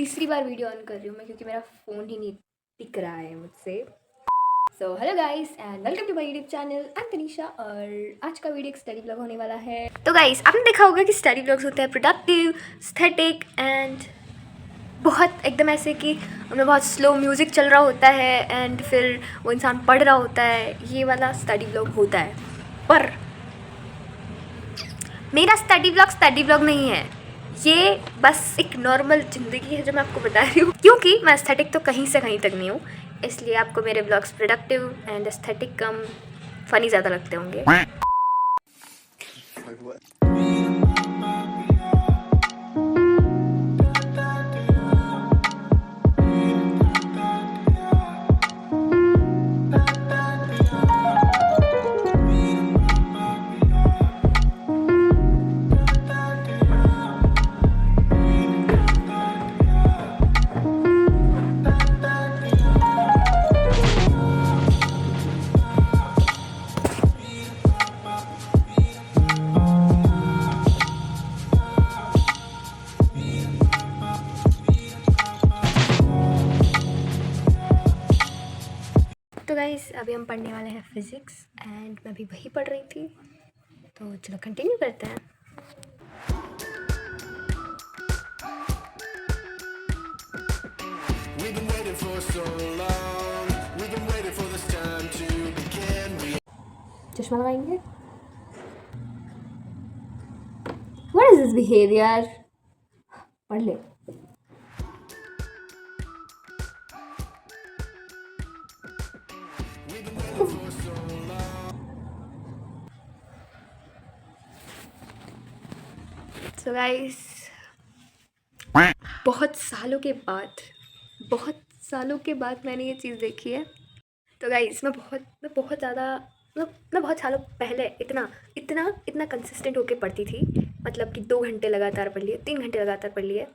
तीसरी बार video on कर रही हूँ मैं क्योंकि मेरा फ़ोन ही नहीं टिक रहा है मुझसे। So hello guys and welcome to my YouTube channel. I am Tanisha और आज का वीडियो एक स्टडी ब्लॉग होने वाला है। तो गाइस आपने देखा होगा कि स्टडी ब्लॉग्स होते हैं प्रोडक्टिव, एस्थेटिक एंड बहुत एकदम ऐसे कि उनमें बहुत स्लो म्यूज़िक चल रहा होता है एंड फिर वो इंसान पढ़ रहा होता है। ये वाला स्टडी ब्लॉग होता है, पर मेरा स्टडी ब्लॉग नहीं है। ये बस एक नॉर्मल ज़िंदगी है जो मैं आपको बता रही हूँ, क्योंकि मैं एस्थेटिक तो कहीं से कहीं तक नहीं हूँ, इसलिए आपको मेरे blogs productive and aesthetic come funny ज़्यादा लगते होंगे। तो गाइस अभी हम पढ़ने वाले हैं फिज़िक्स एंड मैं भी वही पढ़ रही थी, तो चलो कंटिन्यू करते हैं। We've been waiting for so long. We've been waiting for this time to begin. चश्मा लगाएंगे। What is this behavior? पढ़ ले। We've been waiting for so long. So guys, बहुत सालों के बाद मैंने ये चीज़ देखी है। तो गाइस मैं बहुत ज़्यादा मैं बहुत सालों पहले इतना कंसिस्टेंट होके पढ़ती थी, मतलब कि 2 घंटे लगातार पढ़ लिए, 3 घंटे लगातार पढ़ लिए।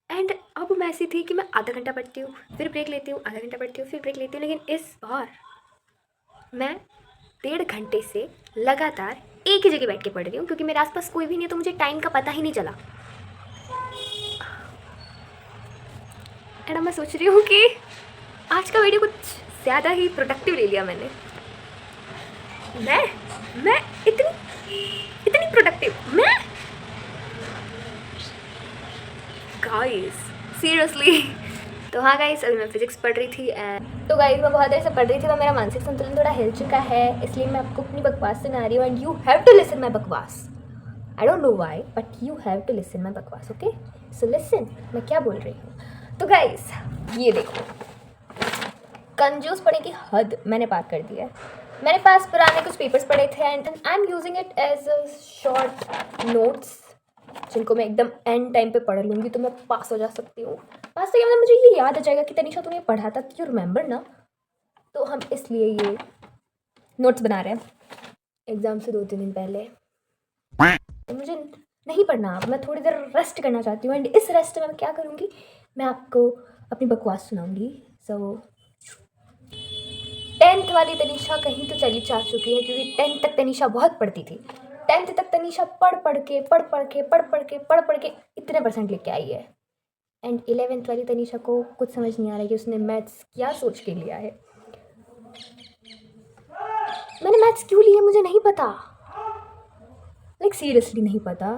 एंड अब मैं ऐसी थी कि मैं आधा घंटा पढ़ती हूँ, फिर ब्रेक लेती हूँ, आधा घंटा पढ़ती हूँ, फिर ब्रेक लेती हूँ। लेकिन इस बार मैं 1.5 घंटे से लगातार एक ही जगह बैठ के पढ़ रही हूँ, क्योंकि मेरे आसपास कोई भी नहीं है, तो मुझे टाइम का पता ही नहीं चला। एंड मैं सोच रही हूँ कि आज का वीडियो कुछ ज़्यादा ही प्रोडक्टिव ले लिया मैंने। मैं इतनी प्रोडक्टिव मैं गाइस सीरियसली। तो हाँ गाइस, अभी मैं फिजिक्स पढ़ रही थी एंड तो गाइस मैं बहुत देर से पढ़ रही थी, तो मेरा मानसिक संतुलन थोड़ा हिल चुका है, इसलिए मैं आपको अपनी बकवास सुना रही हूँ and you have to listen my बकवास। I don't know why but you have to listen my बकवास, ओके? सो लिसन, मैं क्या बोल रही हूँ। तो गाइस ये देखो, कंजूस पढ़ने की हद मैंने पार कर दी है। मेरे पास पुराने कुछ पेपर्स पड़े थे and I am using it as short notes, जिनको मैं एकदम एंड टाइम पे पढ़ लूँगी तो मैं पास हो जा सकती हूँ। पास तो मतलब मुझे ये याद आ जाएगा कि तनीषा तूने पढ़ा था, यू रिमेंबर ना? तो हम इसलिए ये नोट्स बना रहे हैं एग्ज़ाम से 2-3 दिन पहले। तो मुझे नहीं पढ़ना, मैं थोड़ी देर रेस्ट करना चाहती हूँ एंड इस रेस्ट में मैं क्या करूँगी, मैं आपको अपनी बकवास सुनाऊँगी। सो 10th वाली तनीषा कहीं तो चली जा चुकी है, क्योंकि 10th तक तनीषा बहुत पढ़ती थी। 10th तक तनीषा पढ़ के इतने परसेंट लेके आई है। एंड 11th वाली तनीषा को कुछ समझ नहीं आ रहा है कि उसने मैथ्स क्या सोच के लिया है। मैंने मैथ्स क्यों लिया मुझे नहीं पता, लाइक सीरियसली नहीं पता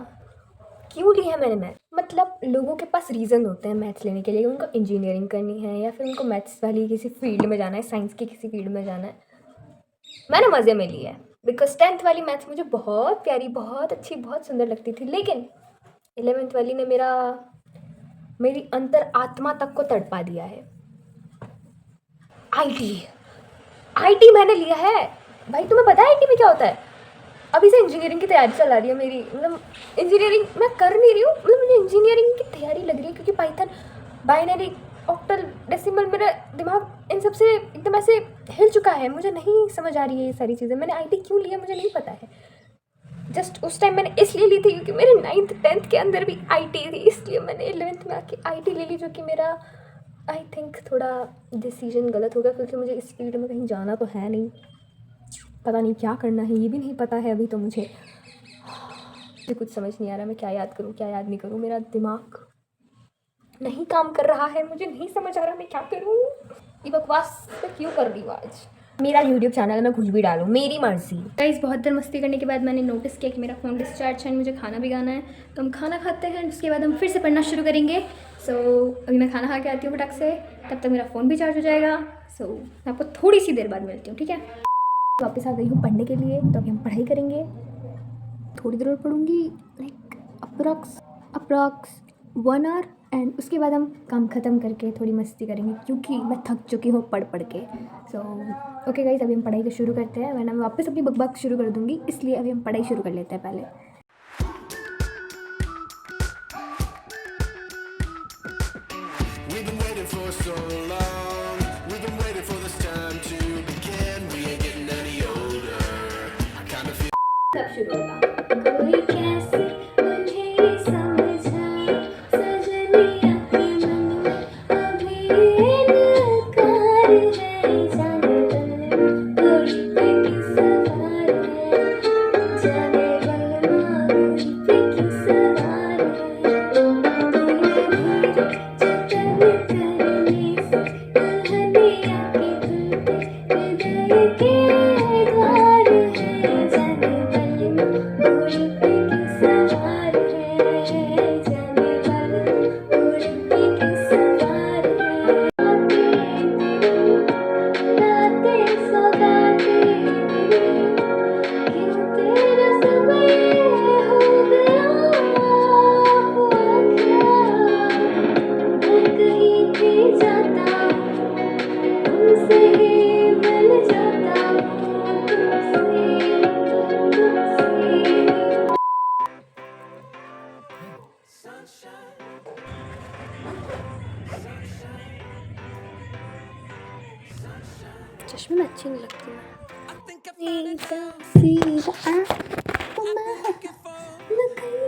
क्यों लिया है मैंने मैथ्स। मतलब लोगों के पास रीज़न होते हैं मैथ्स लेने के लिए, उनको इंजीनियरिंग करनी है या फिर उनको मैथ्स वाली किसी फील्ड में जाना है, साइंस की किसी फील्ड में जाना है। मैंने मज़े में लिया है बिकॉज 10th वाली मैथ्स मुझे बहुत प्यारी, बहुत अच्छी, बहुत सुंदर लगती थी। लेकिन 11th वाली ने मेरी अंतर आत्मा तक को तड़पा दिया है। आईटी मैंने लिया है भाई, तुम्हें पता है आईटी में क्या होता है? अभी से इंजीनियरिंग की तैयारी चला रही है मेरी, मतलब इंजीनियरिंग मैं कर नहीं रही हूँ, मतलब मुझे इंजीनियरिंग की तैयारी लग रही है, क्योंकि पाइथन, बाइनरी, ऑक्टल, डेसिमल, मेरा दिमाग इन सब से एकदम ऐसे हिल चुका है। मुझे नहीं समझ आ रही है ये सारी चीज़ें। मैंने आईटी क्यों लिया मुझे नहीं पता है। जस्ट उस टाइम मैंने इसलिए ली थी क्योंकि मेरे 9th 10th के अंदर भी आईटी थी, इसलिए मैंने 11th में आके आईटी ले ली, जो कि मेरा आई थिंक थोड़ा डिसीजन गलत हो गया, क्योंकि मुझे इस फील्ड में कहीं जाना तो है नहीं, पता नहीं क्या करना है ये भी नहीं पता है अभी तो मुझे कुछ समझ नहीं आ रहा मैं क्या याद करूँ क्या याद नहीं करूँ। मेरा दिमाग नहीं काम कर रहा है, मुझे नहीं समझ आ रहा मैं क्या करूँ। ये बकवास मैं क्यों कर रही हूँ आज। मेरा यूट्यूब चैनल है, मैं कुछ भी डालूँ, मेरी मर्जी। गाइस बहुत देर मस्ती करने के बाद मैंने नोटिस किया कि मेरा फ़ोन डिस्चार्ज है, मुझे खाना भी खाना है। तो हम खाना खाते हैं, उसके बाद हम फिर से पढ़ना शुरू करेंगे। सो अभी मैं खाना खा के आती हूँ फटाक से, तब तक मेरा फ़ोन भी चार्ज हो जाएगा। सो मैं आपको थोड़ी सी देर बाद मिलती हूँ, ठीक है। वापस आ गई हूँ पढ़ने के लिए, तो अभी हम पढ़ाई करेंगे। थोड़ी देर और पढ़ूँगी, लाइक अप्रॉक्स 1 आवर, एंड उसके बाद हम काम ख़त्म करके थोड़ी मस्ती करेंगे, क्योंकि मैं थक चुकी हूँ पढ़ के। सो ओके गाइस, अभी हम पढ़ाई को शुरू करते हैं, वरना मैं वापस अपनी बकबक शुरू कर दूँगी, इसलिए अभी हम पढ़ाई शुरू कर लेते हैं पहले। We've been waiting for so long. We've been waiting for this time to begin. We ain't getting any older. I kind of feel. कब शुरू होगा? कोई कैसे मुझे समझा, सजनिया के मन में अभी इनकार है, जाने बल्लमा गोरी पे की सवार है, जाने बल्लमा गोरी पे की सवार है, धीरे धीरे जतन करने से दुल्हनिया के दिल पे हृदय के द्वार है, जाने घोड़ी पे की सवार है, जाने वाली घोड़ी पे की सवार है। रातें सौगाते क्यों तेरा समय हो गया, हुआ क्या मैं कहीं भी जाता तुमसे ही मिल जाता तुमसे। चश्मे में अच्छी नहीं लगती मैं।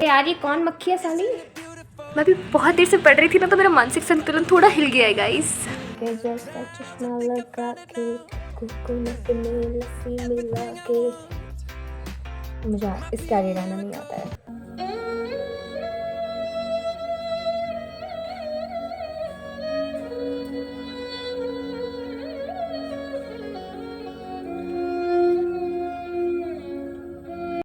यार ये कौन मक्खी है साली। मैं भी बहुत देर से पढ़ रही थी ना, तो मेरा मानसिक संतुलन थोड़ा हिल गया है गाइस। जैसा चश्मा लगा के कोकोनट में लस्सी मिला के, मुझे इसके आगे गाना नहीं आता है।